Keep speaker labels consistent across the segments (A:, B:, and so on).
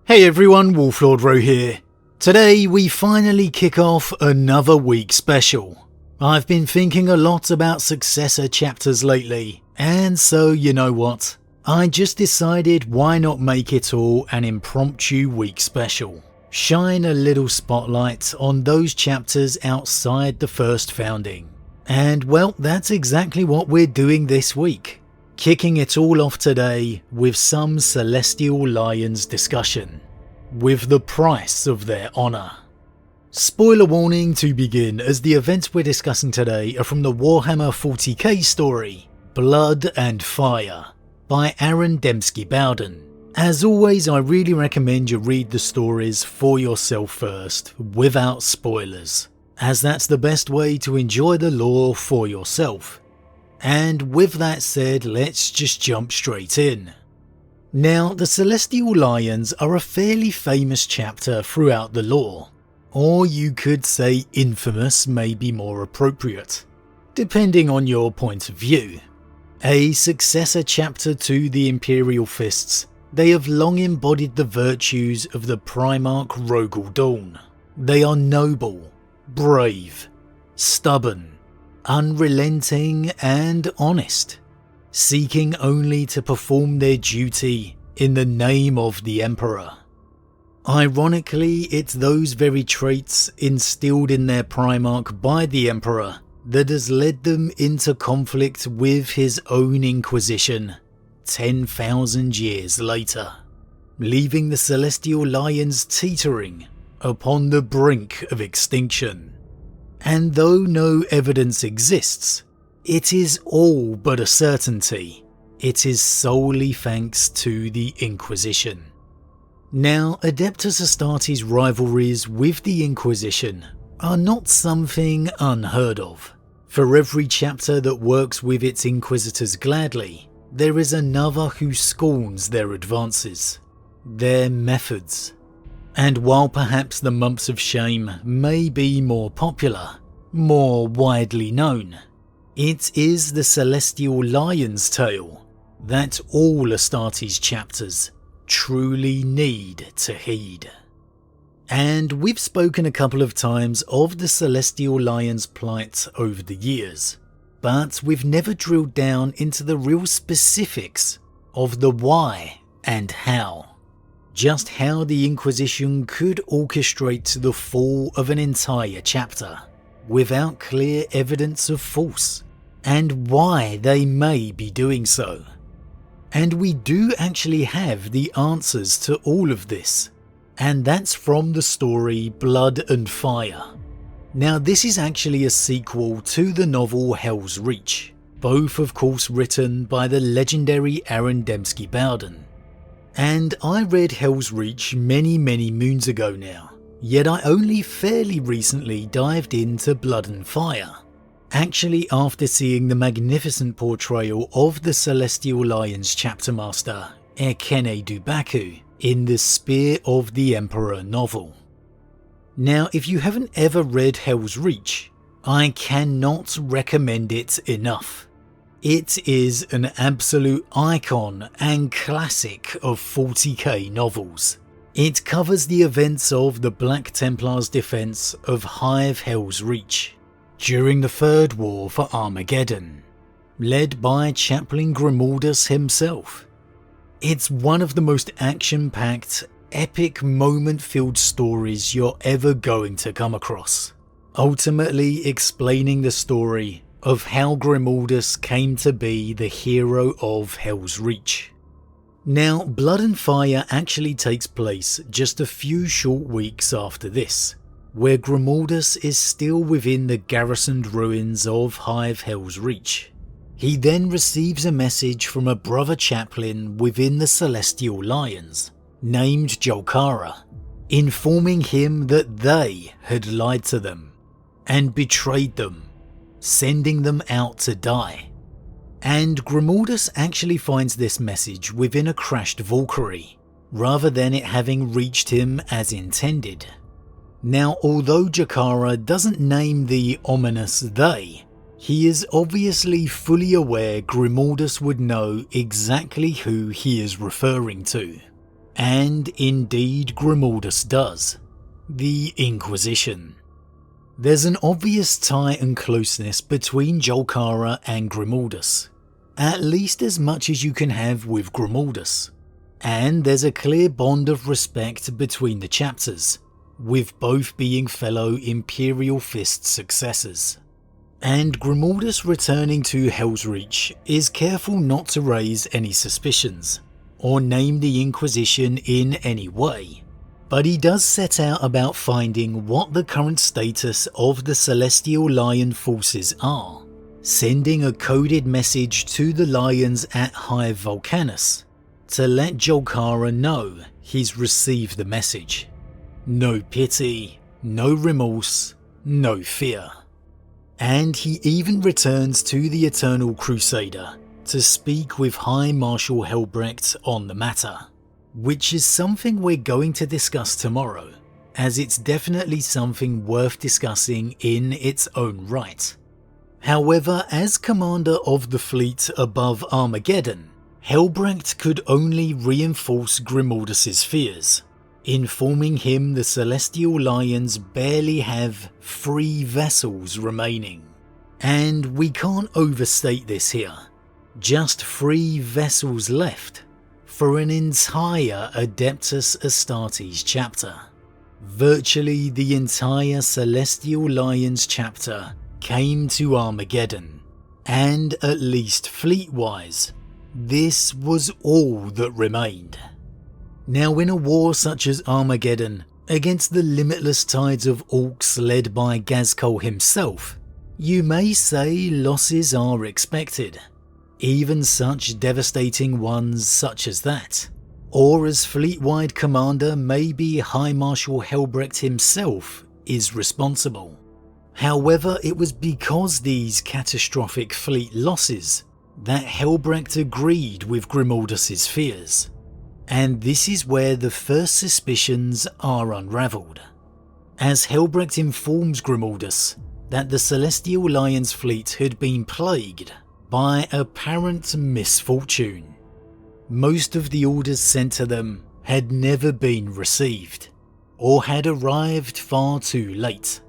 A: Hey everyone, Wolf Lord Rho here. Today we finally kick off another week special. I've been thinking a lot about successor chapters lately, and so you know what? I just decided why not make it all an impromptu week special. Shine a little spotlight on those chapters outside the first founding. And well, that's exactly what we're doing this week. Kicking it all off today with some Celestial Lions discussion, with the price of their honour. Spoiler warning to begin, as the events we're discussing today are from the Warhammer 40k story, Blood and Fire, by Aaron Dembski-Bowden. As always, I really recommend you read the stories for yourself first, without spoilers, as that's the best way to enjoy the lore for yourself. And with that said, let's just jump straight in. Now, the Celestial Lions are a fairly famous chapter throughout the lore, or you could say infamous may be more appropriate, depending on your point of view. A successor chapter to the Imperial Fists, they have long embodied the virtues of the Primarch Rogal Dawn. They are noble, brave, stubborn, unrelenting and honest, seeking only to perform their duty in the name of the Emperor. Ironically, it's those very traits instilled in their Primarch by the Emperor that has led them into conflict with his own Inquisition 10,000 years later, leaving the Celestial Lions teetering upon the brink of extinction. And though no evidence exists, it is all but a certainty. It is solely thanks to the Inquisition. Now, Adeptus Astartes' rivalries with the Inquisition are not something unheard of. For every chapter that works with its Inquisitors gladly, there is another who scorns their advances, their methods. And while perhaps the Months of Shame may be more popular, more widely known, it is the Celestial Lion's tale that all Astartes chapters truly need to heed. And we've spoken a couple of times of the Celestial Lion's plight over the years, but we've never drilled down into the real specifics of the why and how. Just how the Inquisition could orchestrate the fall of an entire chapter without clear evidence of force, and why they may be doing so. And we do actually have the answers to all of this, and that's from the story Blood and Fire. Now, this is actually a sequel to the novel Hell's Reach, both of course written by the legendary Aaron Dembski-Bowden. And I read Hell's Reach many moons ago now, yet I only fairly recently dived into Blood and Fire, actually after seeing the magnificent portrayal of the Celestial Lions chapter master Ekene Dubaku in the Spear of the Emperor novel. Now, if you haven't ever read Hell's Reach, I cannot recommend it enough. It is an absolute icon and classic of 40k novels. It covers the events of the Black Templars' defense of Hive Hell's Reach during the Third War for Armageddon, led by Chaplain Grimaldus himself. It's one of the most action-packed, epic moment-filled stories you're ever going to come across, ultimately explaining the story of how Grimaldus came to be the hero of Hell's Reach. Now, Blood and Fire actually takes place just a few short weeks after this, where Grimaldus is still within the garrisoned ruins of Hive Hell's Reach. He then receives a message from a brother chaplain within the Celestial Lions, named Jolkara, informing him that they had lied to them and betrayed them, sending them out to die. And Grimaldus actually finds this message within a crashed Valkyrie, rather than it having reached him as intended. Now, although Jolkara doesn't name the ominous they, he is obviously fully aware Grimaldus would know exactly who he is referring to. And indeed Grimaldus does. The Inquisition. There's an obvious tie and closeness between Jolkara and Grimaldus, at least as much as you can have with Grimaldus. And there's a clear bond of respect between the chapters, with both being fellow Imperial Fist successors. And Grimaldus returning to Hell's Reach is careful not to raise any suspicions, or name the Inquisition in any way, but he does set out about finding what the current status of the Celestial Lion forces are, sending a coded message to the Lions at Hive Volcanus to let Jolkara know he's received the message. No pity, no remorse, no fear. And he even returns to the Eternal Crusader to speak with High Marshal Helbrecht on the matter, which is something we're going to discuss tomorrow, as it's definitely something worth discussing in its own right. However, as commander of the fleet above Armageddon, Helbrecht could only reinforce Grimaldus's fears, informing him the Celestial Lions barely have 3 vessels remaining. And we can't overstate this here. Just 3 vessels left for an entire Adeptus Astartes chapter. Virtually the entire Celestial Lions chapter came to Armageddon, and at least fleet-wise, this was all that remained. Now, in a war such as Armageddon, against the limitless tides of orcs led by Ghazghkull himself, you may say losses are expected, even such devastating ones such as that, or as fleet-wide commander maybe High Marshal Helbrecht himself is responsible. However, it was because these catastrophic fleet losses that Helbrecht agreed with Grimaldus's fears. And this is where the first suspicions are unravelled, as Helbrecht informs Grimaldus that the Celestial Lions fleet had been plagued by apparent misfortune. Most of the orders sent to them had never been received, or had arrived far too late,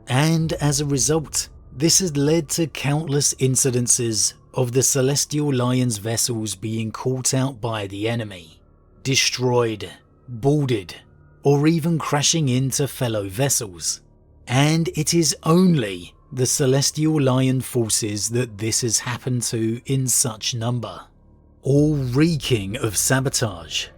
A: and as a result, this had led to countless incidences of the Celestial Lions vessels being caught out by the enemy, destroyed, boarded, or even crashing into fellow vessels. And it is only the Celestial Lion forces that this has happened to in such number, all reeking of sabotage.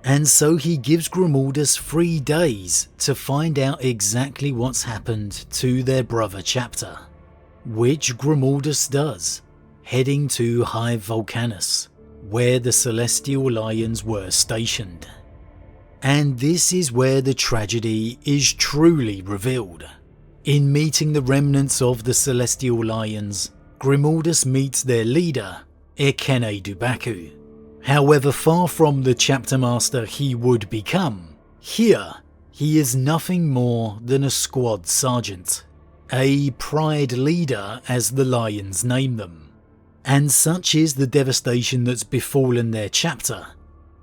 A: And so he gives Grimaldus 3 days to find out exactly what's happened to their brother chapter, which Grimaldus does, heading to Hive Volcanus, where the Celestial Lions were stationed. And this is where the tragedy is truly revealed. In meeting the remnants of the Celestial Lions, Grimaldus meets their leader, Ekene Dubaku. However, far from the chapter master he would become, here he is nothing more than a squad sergeant, a pride leader as the Lions name them. And such is the devastation that's befallen their chapter.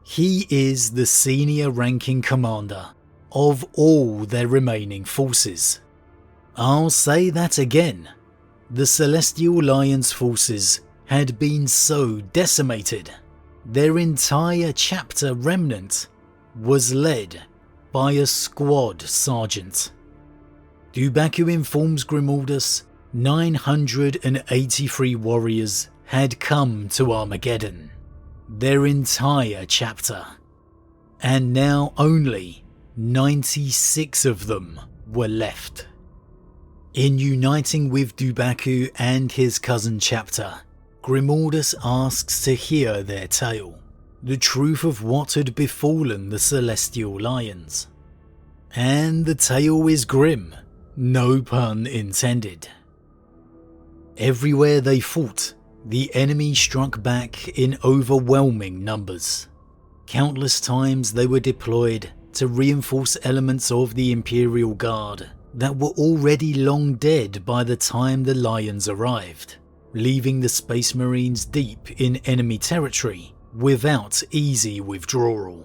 A: He is the senior ranking commander of all their remaining forces. I'll say that again. The Celestial Lions forces had been so decimated, their entire chapter remnant was led by a squad sergeant. Dubaku informs Grimaldus 983 warriors had come to Armageddon, their entire chapter, and now only 96 of them were left. In uniting with Dubaku and his cousin chapter, Grimaldus asks to hear their tale, the truth of what had befallen the Celestial Lions. And the tale is grim, no pun intended. Everywhere they fought, the enemy struck back in overwhelming numbers. Countless times they were deployed to reinforce elements of the Imperial Guard that were already long dead by the time the Lions arrived, leaving the Space Marines deep in enemy territory without easy withdrawal.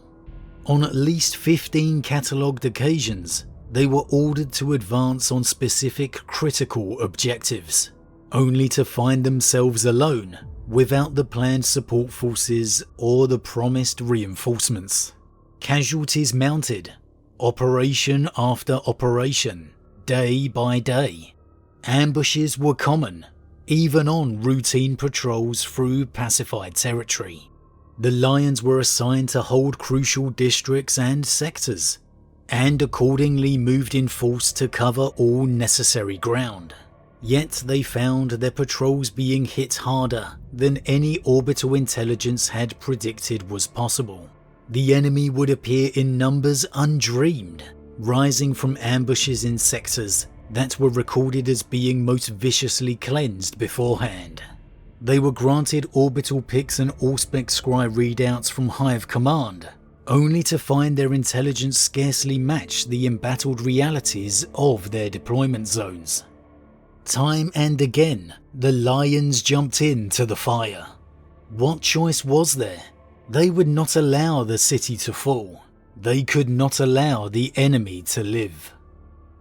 A: On at least 15 catalogued occasions, they were ordered to advance on specific critical objectives, only to find themselves alone without the planned support forces or the promised reinforcements. Casualties mounted, operation after operation, day by day. Ambushes were common, even on routine patrols through pacified territory. The Lions were assigned to hold crucial districts and sectors, and accordingly moved in force to cover all necessary ground. Yet they found their patrols being hit harder than any orbital intelligence had predicted was possible. The enemy would appear in numbers undreamed, rising from ambushes in sectors that were recorded as being most viciously cleansed beforehand. They were granted orbital pics and Auspex scry readouts from Hive Command, only to find their intelligence scarcely match the embattled realities of their deployment zones. Time and again, the Lions jumped into the fire. What choice was there? They would not allow the city to fall. They could not allow the enemy to live.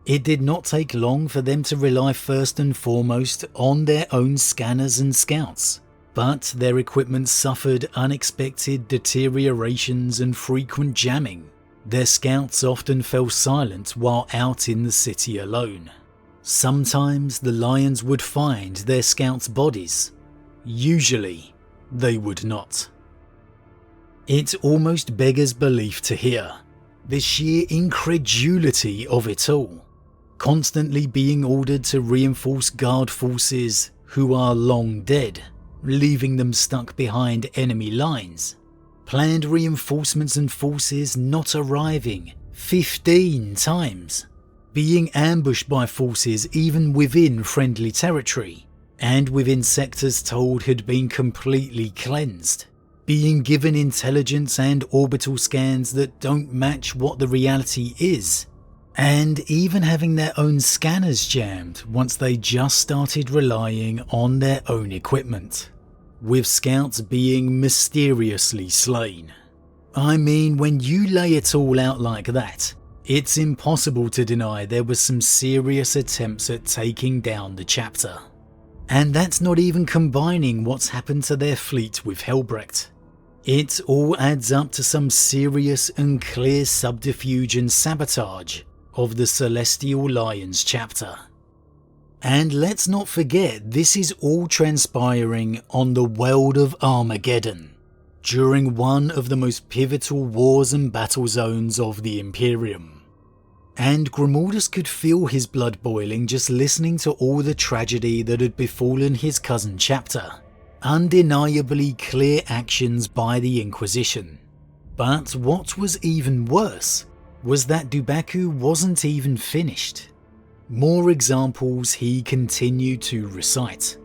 A: It did not take long for them to rely first and foremost on their own scanners and scouts, but their equipment suffered unexpected deteriorations and frequent jamming. Their scouts often fell silent while out in the city alone. Sometimes the Lions would find their scouts' bodies. Usually, they would not. It almost beggars belief to hear the sheer incredulity of it all. Constantly being ordered to reinforce guard forces who are long dead, leaving them stuck behind enemy lines. Planned reinforcements and forces not arriving 15 times. Being ambushed by forces even within friendly territory, and within sectors told had been completely cleansed. Being given intelligence and orbital scans that don't match what the reality is. And even having their own scanners jammed once they just started relying on their own equipment. With scouts being mysteriously slain. I mean, when you lay it all out like that, it's impossible to deny there were some serious attempts at taking down the chapter. And that's not even combining what's happened to their fleet with Helbrecht. It all adds up to some serious and clear subterfuge and sabotage of the Celestial Lions chapter. And let's not forget, this is all transpiring on the world of Armageddon, during one of the most pivotal wars and battle zones of the Imperium. And Grimaldus could feel his blood boiling just listening to all the tragedy that had befallen his cousin chapter. Undeniably clear actions by the Inquisition. But what was even worse was that Dubaku wasn't even finished. More examples he continued to recite.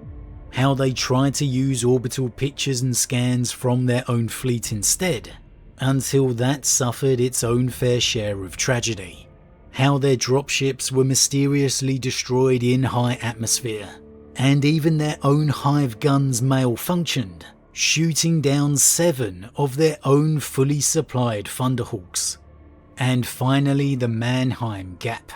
A: How they tried to use orbital pictures and scans from their own fleet instead, until that suffered its own fair share of tragedy. How their dropships were mysteriously destroyed in high atmosphere, and even their own hive guns malfunctioned, shooting down 7 of their own fully supplied Thunderhawks. And finally the Mannheim Gap.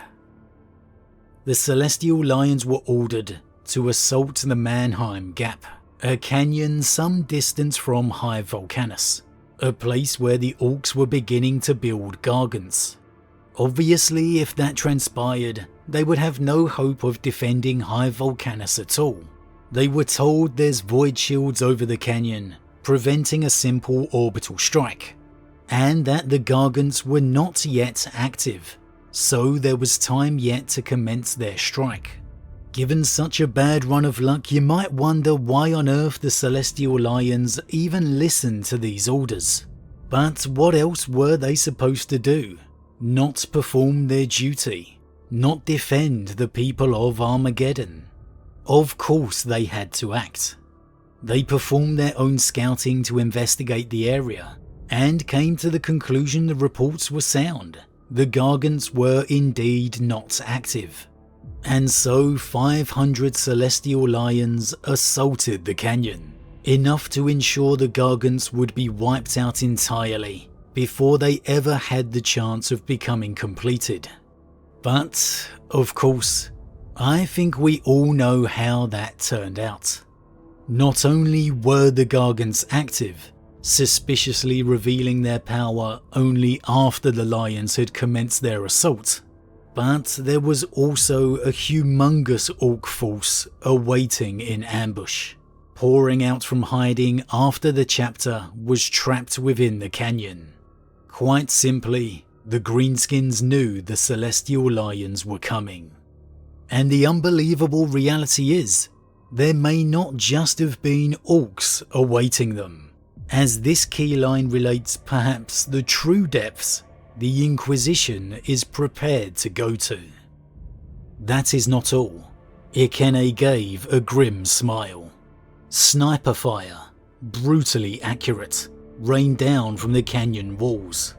A: The Celestial Lions were ordered to assault the Mannheim Gap, a canyon some distance from Hive Volcanus, a place where the Orcs were beginning to build Gargants. Obviously, if that transpired, they would have no hope of defending Hive Volcanus at all. They were told there's void shields over the canyon, preventing a simple orbital strike, and that the Gargants were not yet active, so there was time yet to commence their strike. Given such a bad run of luck, you might wonder why on earth the Celestial Lions even listened to these orders. But what else were they supposed to do? Not perform their duty? Not defend the people of Armageddon? Of course they had to act. They performed their own scouting to investigate the area, and came to the conclusion the reports were sound. The Gargants were indeed not active. And so 500 Celestial Lions assaulted the canyon, enough to ensure the Gargants would be wiped out entirely before they ever had the chance of becoming completed. But, of course, I think we all know how that turned out. Not only were the Gargants active, suspiciously revealing their power only after the Lions had commenced their assault, but there was also a humongous orc force awaiting in ambush, pouring out from hiding after the chapter was trapped within the canyon. Quite simply, the Greenskins knew the Celestial Lions were coming. And the unbelievable reality is, there may not just have been orcs awaiting them, as this keyline relates perhaps the true depths the Inquisition is prepared to go to. That is not all. Ikene gave a grim smile. Sniper fire, brutally accurate, rained down from the canyon walls.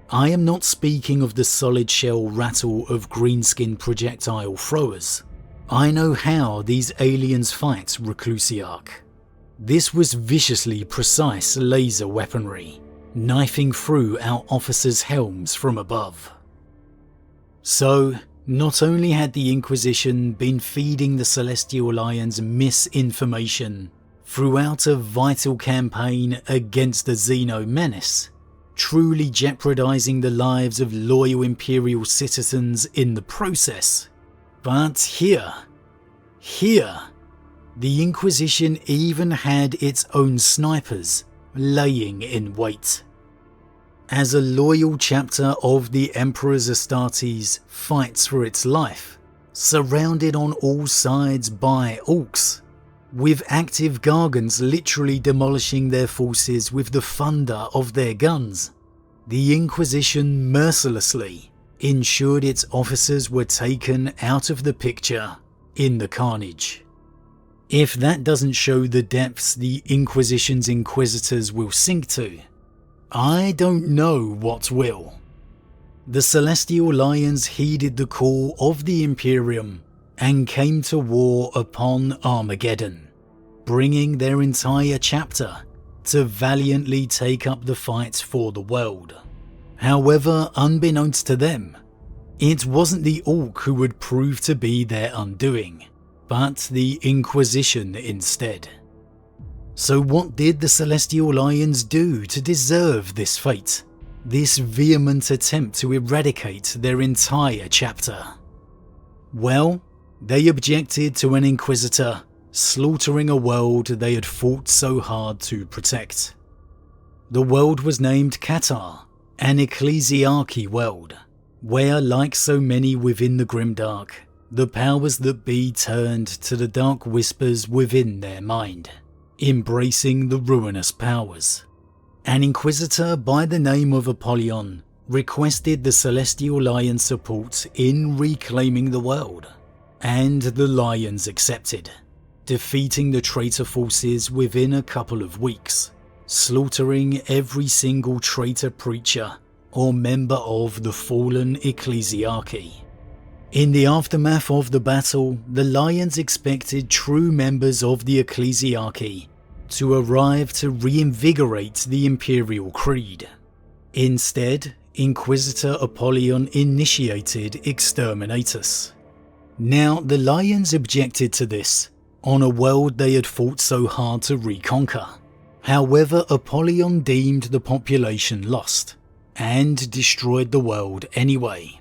A: I am not speaking of the solid shell rattle of greenskin projectile throwers. I know how these aliens fight Reclusiarch. This was viciously precise laser weaponry, knifing through our officers' helms from above. So, not only had the Inquisition been feeding the Celestial Lions misinformation throughout a vital campaign against the Xeno menace, truly jeopardizing the lives of loyal Imperial citizens in the process, but here, the Inquisition even had its own snipers laying in wait. As a loyal chapter of the Emperor's Astartes fights for its life, surrounded on all sides by orcs, with active Gargants literally demolishing their forces with the thunder of their guns, the Inquisition mercilessly ensured its officers were taken out of the picture in the carnage. If that doesn't show the depths the Inquisition's Inquisitors will sink to, I don't know what will. The Celestial Lions heeded the call of the Imperium and came to war upon Armageddon, bringing their entire chapter to valiantly take up the fight for the world. However, unbeknownst to them, it wasn't the Orc who would prove to be their undoing, but the Inquisition instead. So what did the Celestial Lions do to deserve this fate? This vehement attempt to eradicate their entire chapter? Well, they objected to an Inquisitor slaughtering a world they had fought so hard to protect. The world was named Qatar, an ecclesiarchy world, where, like so many within the Grimdark, the powers that be turned to the dark whispers within their mind, embracing the ruinous powers. An Inquisitor by the name of Apollyon requested the Celestial Lions' support in reclaiming the world, and the Lions accepted, defeating the traitor forces within a couple of weeks, slaughtering every single traitor preacher or member of the fallen ecclesiarchy. In the aftermath of the battle, the Lions expected true members of the ecclesiarchy to arrive to reinvigorate the Imperial Creed. Instead, Inquisitor Apollyon initiated Exterminatus. Now, the Lions objected to this, on a world they had fought so hard to reconquer. However, Apollyon deemed the population lost, and destroyed the world anyway.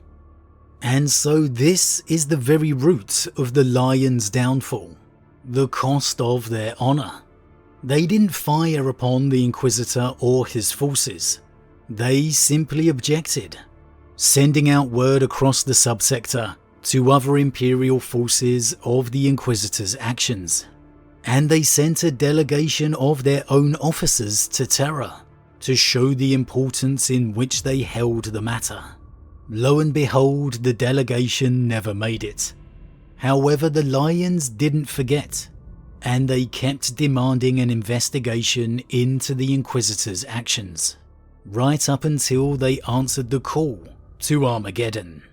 A: And so this is the very root of the Lions' downfall, the cost of their honour. They didn't fire upon the Inquisitor or his forces, they simply objected, sending out word across the subsector to other Imperial forces of the Inquisitor's actions. And they sent a delegation of their own officers to Terra to show the importance in which they held the matter. Lo and behold, the delegation never made it. However, the Lions didn't forget, and they kept demanding an investigation into the Inquisitor's actions, right up until they answered the call to Armageddon.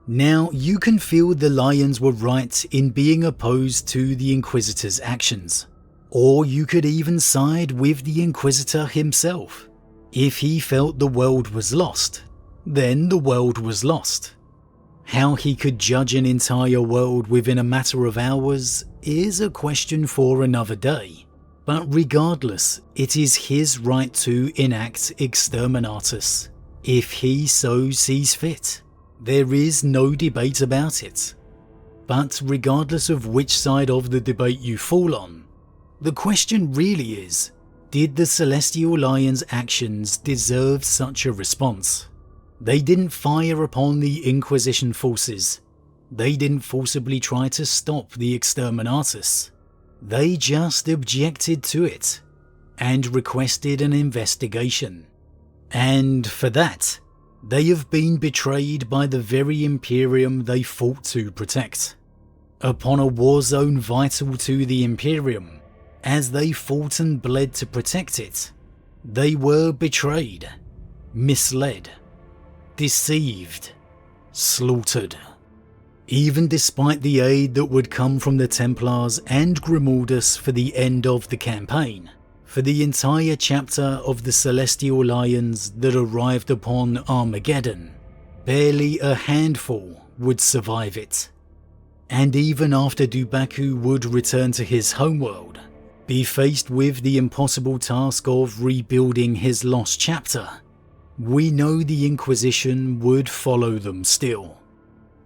A: Now, you can feel the Lions were right in being opposed to the Inquisitor's actions, or you could even side with the Inquisitor himself. If he felt the world was lost, then the world was lost. How he could judge an entire world within a matter of hours is a question for another day. But regardless, it is his right to enact exterminatus, if he so sees fit. There is no debate about it. But regardless of which side of the debate you fall on, the question really is, did the Celestial Lion's actions deserve such a response? They didn't fire upon the Inquisition forces. They didn't forcibly try to stop the exterminatus. They just objected to it and requested an investigation. And for that, they have been betrayed by the very Imperium they fought to protect. Upon a war zone vital to the Imperium, as they fought and bled to protect it, they were betrayed, misled, deceived, slaughtered. Even despite the aid that would come from the Templars and Grimaldus for the end of the campaign, for the entire chapter of the Celestial Lions that arrived upon Armageddon, barely a handful would survive it. And even after Dubaku would return to his homeworld, be faced with the impossible task of rebuilding his lost chapter, we know the Inquisition would follow them still.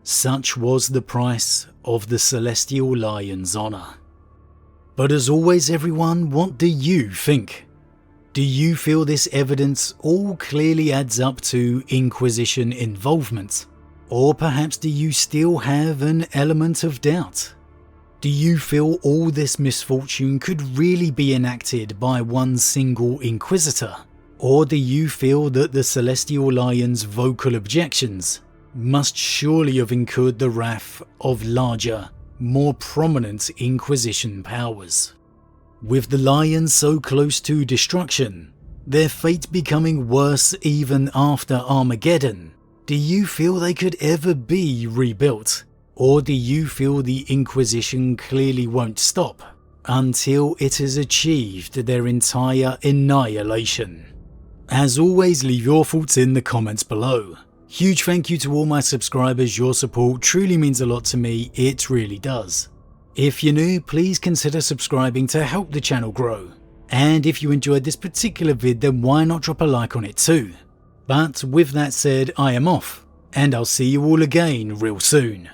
A: Such was the price of the Celestial Lion's honour. But as always everyone, what do you think? Do you feel this evidence all clearly adds up to Inquisition involvement? Or perhaps do you still have an element of doubt? Do you feel all this misfortune could really be enacted by one single Inquisitor? Or do you feel that the Celestial Lion's vocal objections must surely have incurred the wrath of larger, more prominent Inquisition powers? With the Lions so close to destruction, their fate becoming worse even after Armageddon, do you feel they could ever be rebuilt? Or do you feel the Inquisition clearly won't stop until it has achieved their entire annihilation? As always, leave your thoughts in the comments below. Huge thank you to all my subscribers, your support truly means a lot to me, it really does. If you're new, please consider subscribing to help the channel grow. And if you enjoyed this particular vid, then why not drop a like on it too? But with that said, I am off, and I'll see you all again real soon.